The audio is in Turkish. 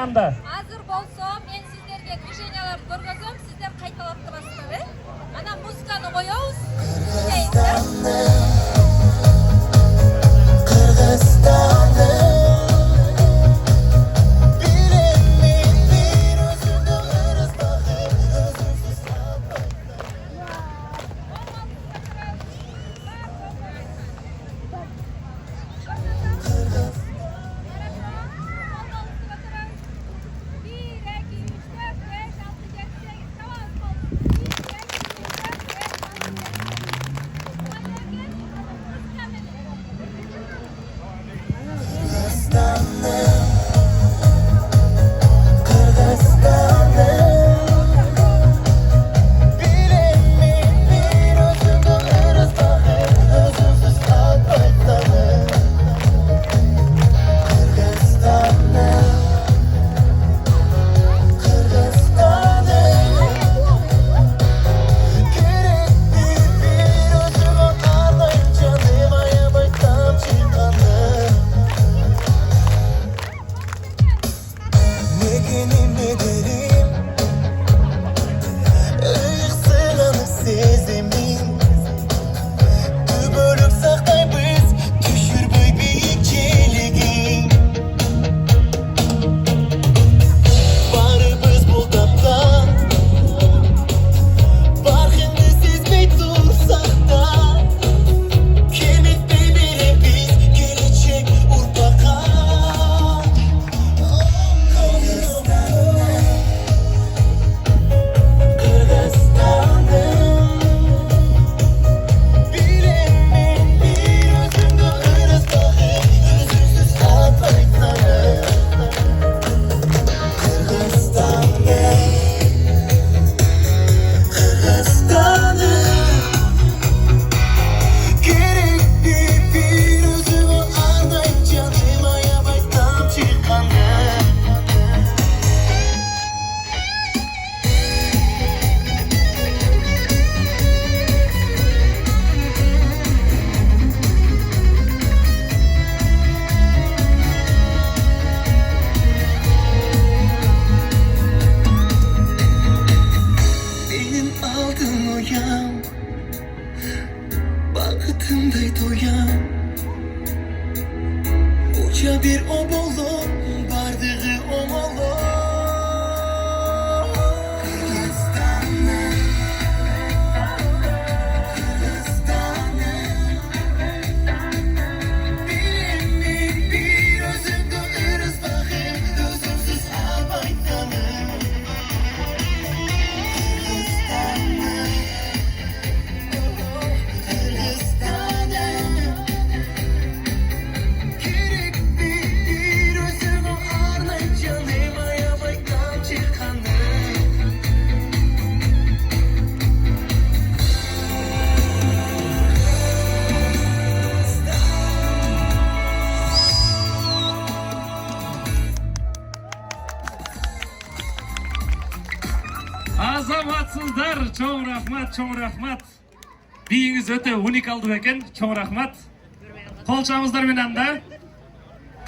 anda. Hazır bolsa men sizlerge движенияларды көргөзөм, сиздер кайталап турасыздар. Ana muzikаны коебуз. Bakıtımday doyan Uca bir obolon Bardığı omolon Kırgızstan'ım Bilemin bir özümde ırız bakır Özümsüz albaytanım Azamatsızlar, çoğun rahmat, çoğun rahmat. Biyiniz öte unikaldı beken, çoğun rahmat. Kolçamızlar menanda.